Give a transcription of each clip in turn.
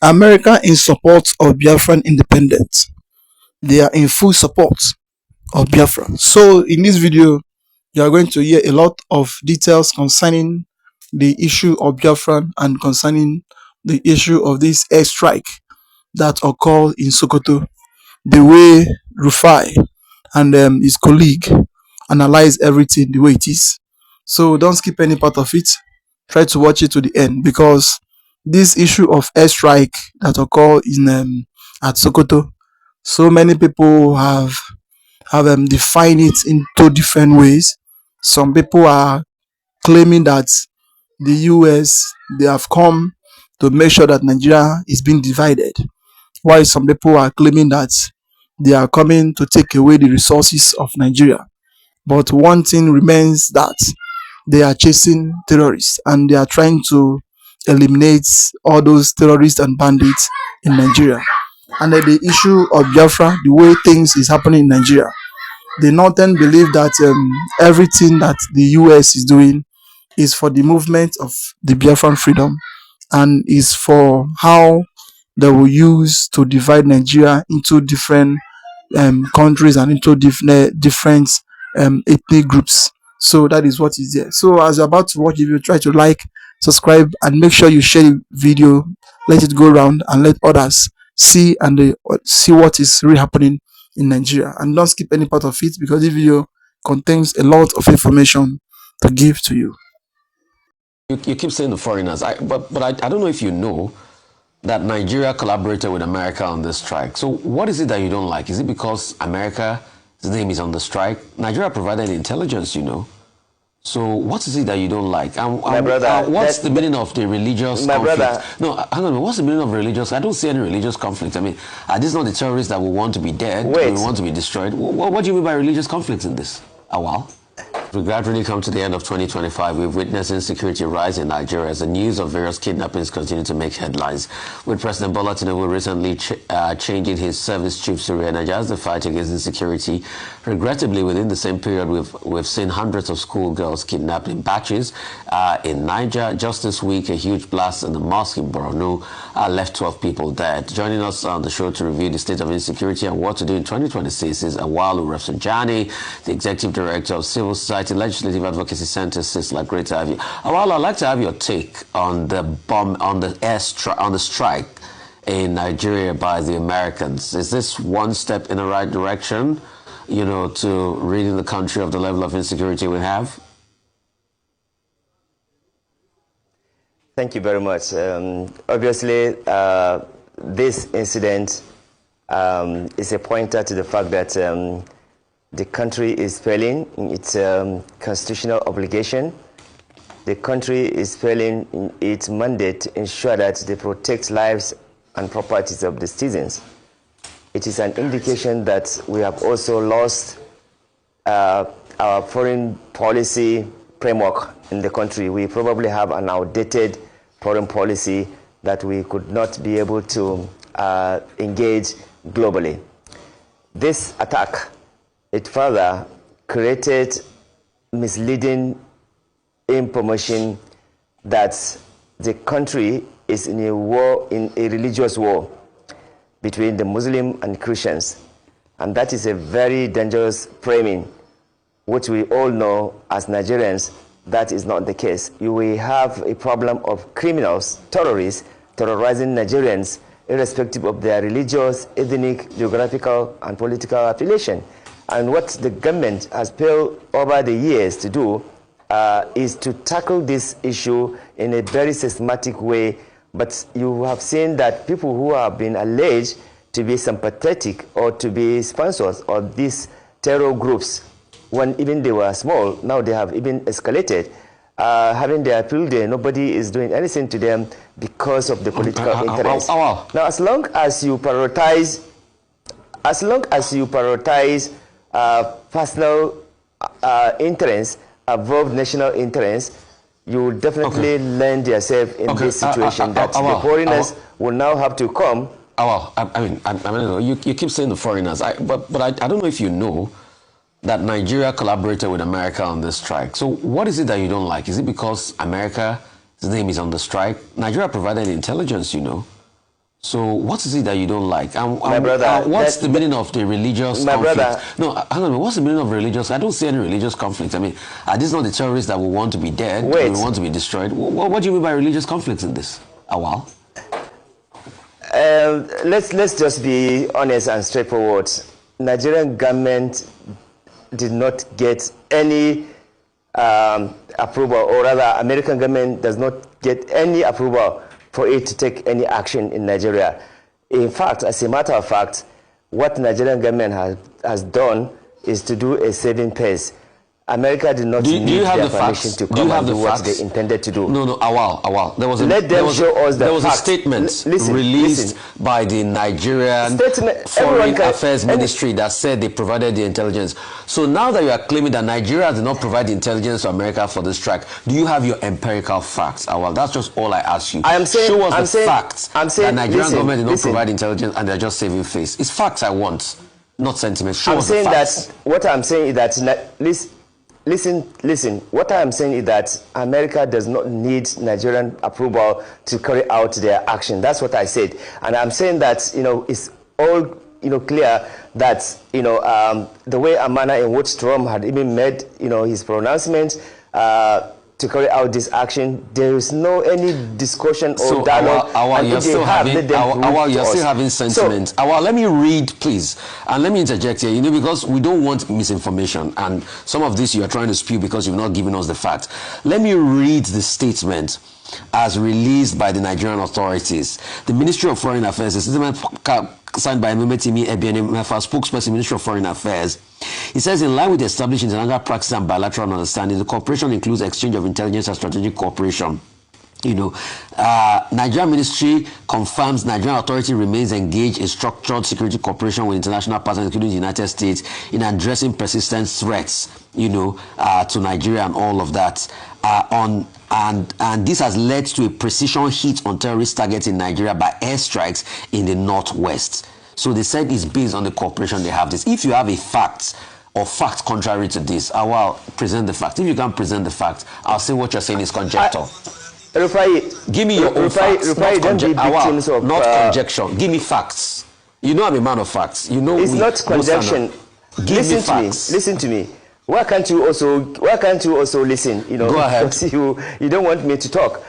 America in support of Biafran independence. They are in full support of Biafra. So in this video, you are going to hear a lot of details concerning the issue of Biafran and concerning the issue of this airstrike that occurred in Sokoto, the way Rufai and his colleague analyze everything the way it is. So don't skip any part of it. Try to watch it to the end, because this issue of airstrike that occurred in at Sokoto, so many people have defined it into different ways. Some people are claiming that the US, they have come to make sure that Nigeria is being divided, while some people are claiming that they are coming to take away the resources of Nigeria. But one thing remains, that they are chasing terrorists and they are trying to eliminate all those terrorists and bandits in Nigeria. And the issue of Biafra, the way things is happening in Nigeria, the Northern believe that everything that the US is doing is for the movement of the Biafran freedom, and is for how they will use to divide Nigeria into different countries and into different ethnic groups. So that is what is there. So as you're about to watch, if you try to like, subscribe, and make sure you share the video, let it go around and let others see, and see what is really happening in Nigeria. And don't skip any part of it, because the video contains a lot of information to give to you. You keep saying the foreigners, but I don't know if you know that Nigeria collaborated with America on this strike. So what is it that you don't like? Is it because America's name is on the strike? Nigeria provided intelligence, you know. So what is it that you don't like? My brother, what's the meaning of the religious conflict? Brother. No, hang on. What's the meaning of religious? I don't see any religious conflict. I mean, are these not the terrorists that will want to be dead? Wait. We want to be destroyed? What do you mean by religious conflicts in this? Awal? We gradually come to the end of 2025. We've witnessed insecurity rise in Nigeria as the news of various kidnappings continue to make headlines. With President Bola Tinubu recently changing his service chief to re-energize the fight against insecurity, regrettably, within the same period, we've seen hundreds of schoolgirls kidnapped in batches. In Niger, just this week, a huge blast in the mosque in Borno left 12 people dead. Joining us on the show to review the state of insecurity and what to do in 2026 is Awalu Rafsanjani, the executive director of Civil Society Legislative Advocacy Center. Sisla, great to have you. Awalu, I'd like to have your take on the strike in Nigeria by the Americans. Is this one step in the right direction, you know, to ridding the country of the level of insecurity we have? Thank you very much. Obviously, this incident is a pointer to the fact that the country is failing in its constitutional obligation. The country is failing in its mandate to ensure that they protect lives and properties of the citizens. It is an indication that we have also lost our foreign policy framework in the country. We probably have an outdated foreign policy that we could not be able to engage globally. This attack, it further created misleading information that the country is in a war, in a religious war between the Muslim and Christians. And that is a very dangerous framing, which we all know as Nigerians, that is not the case. You will have a problem of criminals, terrorists, terrorizing Nigerians, irrespective of their religious, ethnic, geographical, and political affiliation. And what the government has failed over the years to do is to tackle this issue in a very systematic way. But you have seen that people who have been alleged to be sympathetic or to be sponsors of these terror groups, when even they were small, now they have even escalated. Having their field day, nobody is doing anything to them because of the political interest. Now, as long as you prioritize, personal interests above national interests, you will definitely land yourself in this situation that the foreigners will now have to come. I mean, you keep saying the foreigners, but I don't know if you know that Nigeria collaborated with America on this strike. So what is it that you don't like? Is it because America's name is on the strike? Nigeria provided intelligence, you know. So what is it that you don't like? My brother, what's the meaning of the religious conflict? Brother, no, hang on. What's the meaning of religious? I don't see any religious conflict. I mean, are these not the terrorists that will want to be dead? Wait. We want to be destroyed? What do you mean by religious conflicts in this? Awal? Let's just be honest and straightforward. Nigerian government did not get any approval, or rather, American government does not get any approval for it to take any action in Nigeria. In fact, as a matter of fact, what Nigerian government has done is to do a saving pace. America did not need their permission to come and do what they intended to do. No, Awal. There was a statement released by the Nigerian Foreign Affairs Ministry that said they provided the intelligence. So now that you are claiming that Nigeria did not provide the intelligence to America for this strike, do you have your empirical facts, Awal? That's just all I ask you. Show us the facts that Nigerian government did not provide intelligence and they're just saving face. It's facts I want, not sentiment. Show us the facts. What I'm saying is that Listen, what I am saying is that America does not need Nigerian approval to carry out their action. That's what I said. And I'm saying that, it's all, clear that, the way and manner in which Trump had even made, his pronouncement to carry out this action, there is no any discussion or dialogue. You're still having sentiment. Let me read, please, and let me interject here. Because we don't want misinformation, and some of this you are trying to spew because you've not given us the facts. Let me read the statement as released by the Nigerian authorities. The Ministry of Foreign Affairs, the statement signed by Memetimi Ebiene, spokesperson, Ministry of Foreign Affairs. He says, in line with the established international practice and bilateral understanding, the cooperation includes exchange of intelligence and strategic cooperation. Nigerian Ministry confirms Nigerian authority remains engaged in structured security cooperation with international partners, including the United States, in addressing persistent threats, to Nigeria and all of that. And this has led to a precision hit on terrorist targets in Nigeria by airstrikes in the northwest. So they said it's based on the cooperation they have this. If you have a fact or facts contrary to this, I will present the fact. If you can't present the fact, I'll say what you're saying is conjecture. Rufai, give me your own facts, not conjecture. Give me facts. I'm a man of facts. It's not conjecture. Listen to me. Why can't you also listen? Go ahead. Because you don't want me to talk.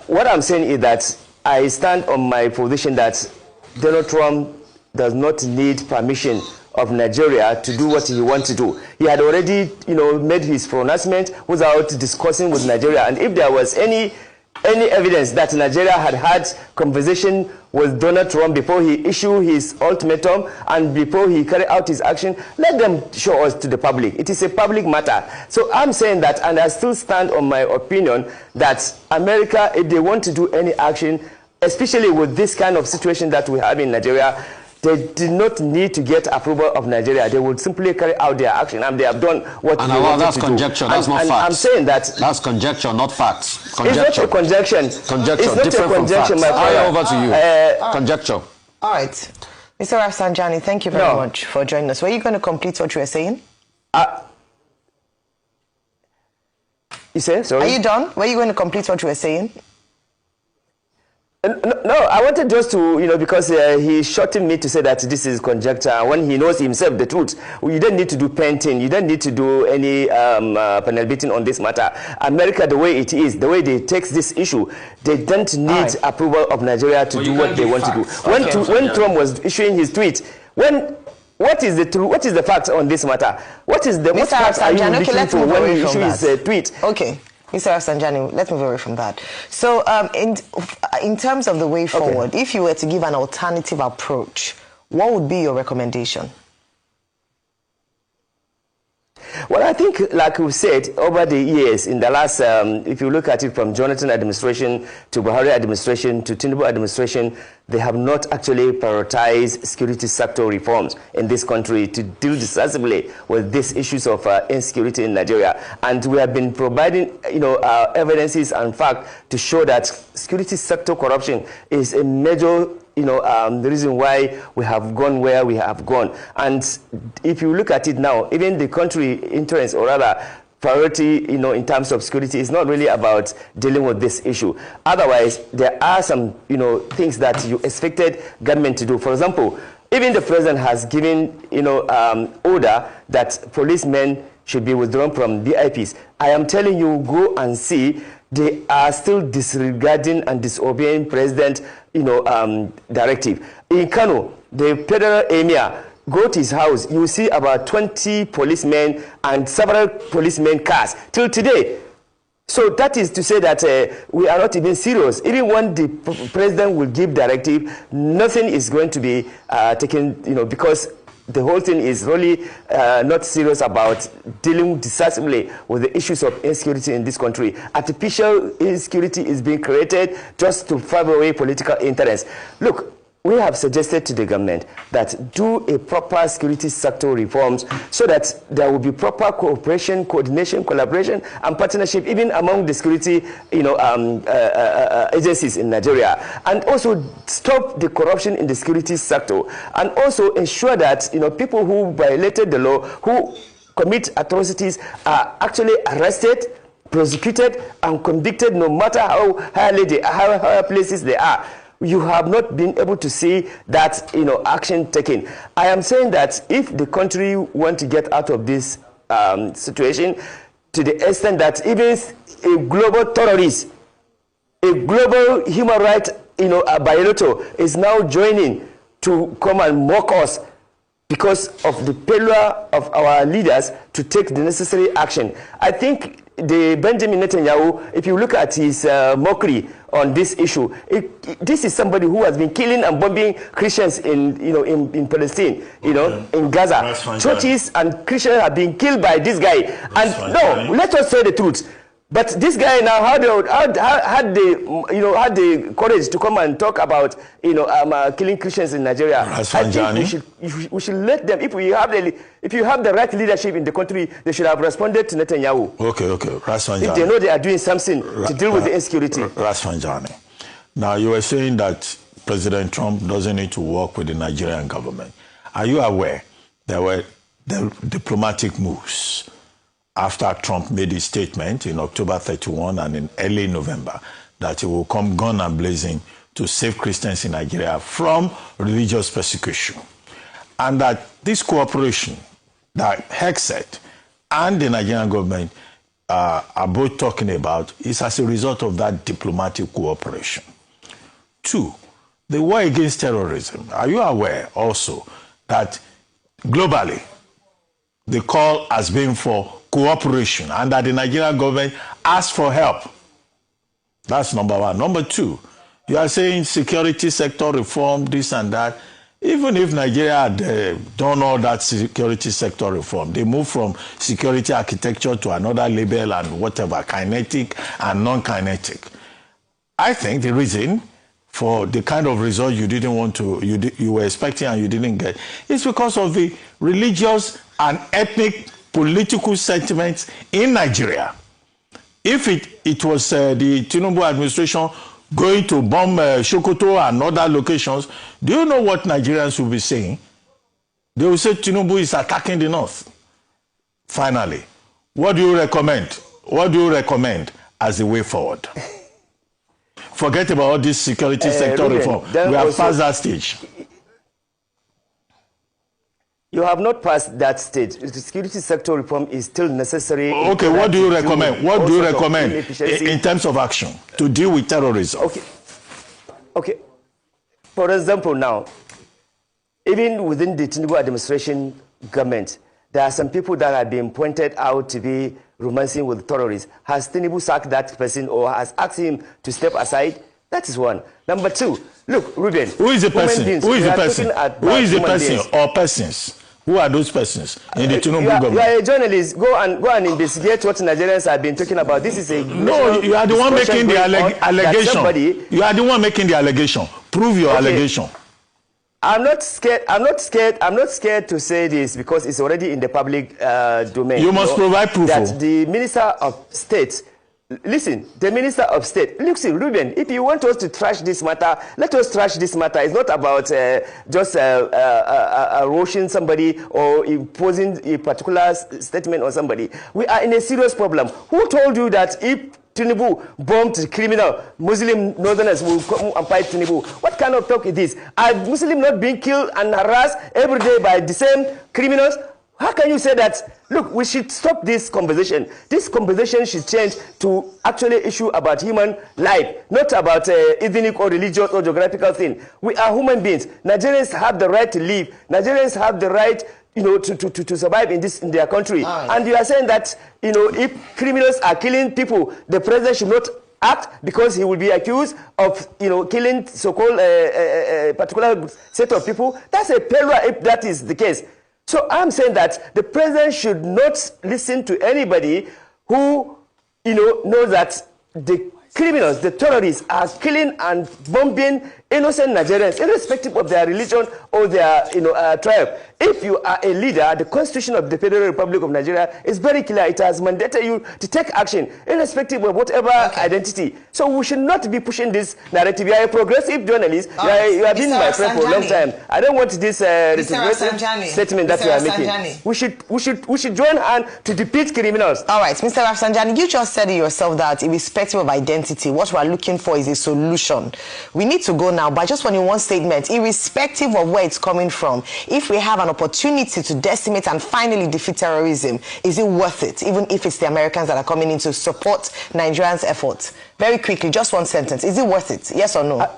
What I'm saying is that I stand on my position that Donald Trump does not need permission of Nigeria to do what he wants to do. He had already, made his pronouncement without discussing with Nigeria. And if there was any evidence that Nigeria had conversation with Donald Trump before he issued his ultimatum and before he carried out his action, let them show us to the public. It is a public matter. So I'm saying that, and I still stand on my opinion, that America, if they want to do any action, especially with this kind of situation that we have in Nigeria, they did not need to get approval of Nigeria. They would simply carry out their action, and they have done what they wanted that's to conjecture. Do. That's not facts. I'm saying that that's conjecture, not facts. Conjecture. It's not a conjecture. Conjecture. It's not different a conjecture, from my brother. brother. Over to you. Conjecture. All right, Mr. Rafsanjani, thank you very much for joining us. Were you going to complete what you were saying? You say? Sorry. Are you done? Were you going to complete what you were saying? No, I wanted just to, because he's shorting me to say that this is conjecture when he knows himself the truth. You don't need to do painting. You don't need to do any panel beating on this matter. America, the way it is, the way they take this issue, they don't need approval of Nigeria to do what they want to do. When Trump was issuing his tweet, what is the truth? What is the fact on this matter? What facts are you looking for when he issues his tweet? Okay. Mr. Rafsanjani, let's move away from that. So in terms of the way forward, if you were to give an alternative approach, what would be your recommendation? Well, I think, like we said, over the years, in the last, if you look at it from Jonathan administration to Buhari administration to Tinubu administration, they have not actually prioritized security sector reforms in this country to deal decisively with these issues of insecurity in Nigeria. And we have been providing, evidences and facts to show that security sector corruption is a major the reason why we have gone where we have gone. And if you look at it now, even the country interest, or rather, 50% of the people in Nigeria, 50% of the people in Nigeria, they are not actually interested in security sector corruption. They are not actually interested in security sector corruption. And if you look at it now, even the country interest, or rather, 50% of the people in Nigeria, they are not actually interested in security sector corruption. And if you look at it now, even the country interest, or rather, priority, in terms of security is not really about dealing with this issue. Otherwise, there are some, things that you expected government to do. For example, even the president has given, order that policemen should be withdrawn from VIPs. I am telling you, go and see, they are still disregarding and disobeying president, directive. In Kanu, the federal emir, go to his house, you see about 20 policemen and several policemen cars till today. So that is to say that we are not even serious. Even when the president will give directive, nothing is going to be taken, because the whole thing is really not serious about dealing decisively with the issues of insecurity in this country. Artificial insecurity is being created just to favor away political interest. Look, we have suggested to the government that do a proper security sector reforms so that there will be proper cooperation, coordination, collaboration, and partnership even among the security, agencies in Nigeria, and also stop the corruption in the security sector, and also ensure that people who violated the law, who commit atrocities, are actually arrested, prosecuted, and convicted, no matter how high places they are. You have not been able to see that action taken. I am saying that if the country want to get out of this situation, to the extent that even a global terrorist, a global human rights violator is now joining to come and mock us because of the failure of our leaders to take the necessary action. I think the Benjamin Netanyahu, if you look at his mockery on this issue, this is somebody who has been killing and bombing Christians in Palestine, in Gaza. Churches and Christians have been killed by this guy. And let us say the truth. But this guy now had the courage to come and talk about killing Christians in Nigeria. I think we should let them. If you have the right leadership in the country, they should have responded to Netanyahu. Okay. If they know they are doing something to deal with the insecurity. Rasfanjani. Now you were saying that President Trump doesn't need to work with the Nigerian government. Are you aware there were diplomatic moves after Trump made his statement in October 31 and in early November that he will come gun and blazing to save Christians in Nigeria from religious persecution? And that this cooperation that Hexet and the Nigerian government are both talking about is as a result of that diplomatic cooperation. 2, the war against terrorism. Are you aware also that globally the call has been for cooperation and that the Nigerian government asked for help? That's number 1. Number 2, you are saying security sector reform, this and that. Even if Nigeria had done all that security sector reform, they moved from security architecture to another label and whatever, kinetic and non-kinetic. I think the reason for the kind of result you didn't want to, you were expecting and you didn't get, is because of the religious and ethnic political sentiments in Nigeria. If it was the Tinubu administration going to bomb Sokoto and other locations, do you know what Nigerians will be saying? They will say Tinubu is attacking the North. Finally, what do you recommend? What do you recommend as the way forward? Forget about all this security sector reform. We have passed that stage. You have not passed that stage. The security sector reform is still necessary. Okay, what do you recommend? What do you recommend in terms of action to deal with terrorism? Okay. For example, now, even within the Tinubu administration government, there are some people that have been pointed out to be romancing with terrorists. Has Tinubu sacked that person or has asked him to step aside? That is one. Number 2, look, Ruben. Who is the person? Who is the person? Who is the person or persons? Who are those persons in the Tinubu government? You are a journalist. Go and investigate what Nigerians have been talking about. This is a no. You are the one making the allegation. You are the one making the allegation. Prove your allegation. I'm not scared. I'm not scared to say this because it's already in the public domain. You must provide proof that the Minister of State listen, the Minister of State, listen, Ruben, if you want us to trash this matter, let us trash this matter. It's not about just rushing somebody or imposing a particular statement on somebody. We are in a serious problem. Who told you that if Tinubu bombed criminal, Muslim northerners will come and fight Tinubu? What kind of talk is this? Are Muslims not being killed and harassed every day by the same criminals? How can you say that? Look, we should stop this conversation. This conversation should change to actually issue about human life, not about ethnic or religious or geographical thing. We are human beings. Nigerians have the right to live. Nigerians have the right, to survive in their country. And you are saying that, if criminals are killing people, the president should not act because he will be accused of, killing so-called particular set of people. That's a failure if that is the case. So I'm saying that the president should not listen to anybody who, knows that the criminals, the terrorists are killing and bombing innocent Nigerians, irrespective of their religion or their, tribe. If you are a leader, the Constitution of the Federal Republic of Nigeria is very clear. It has mandated you to take action, irrespective of whatever identity. So we should not be pushing this narrative. You are a progressive journalist. You have been my friend for a long time. I don't want this retrogressive statement that you are making. We should join hands to defeat criminals. All right, Mr. Rafsanjani, you just said it yourself that irrespective of identity, what we are looking for is a solution. We need to go now, but I just want you one statement, irrespective of where it's coming from. If we have an opportunity to decimate and finally defeat terrorism, is it worth it, even if it's the Americans that are coming in to support Nigerians' efforts? Very quickly, just one sentence. Is it worth it? Yes or no?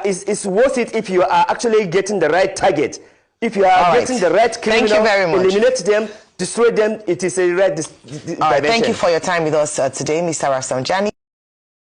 It's worth it if you are actually getting the right target. If you are getting the right criminal, thank you very much. Eliminate them, destroy them, it is a right dimension. Thank you for your time with us today, Mr. Rafsanjani.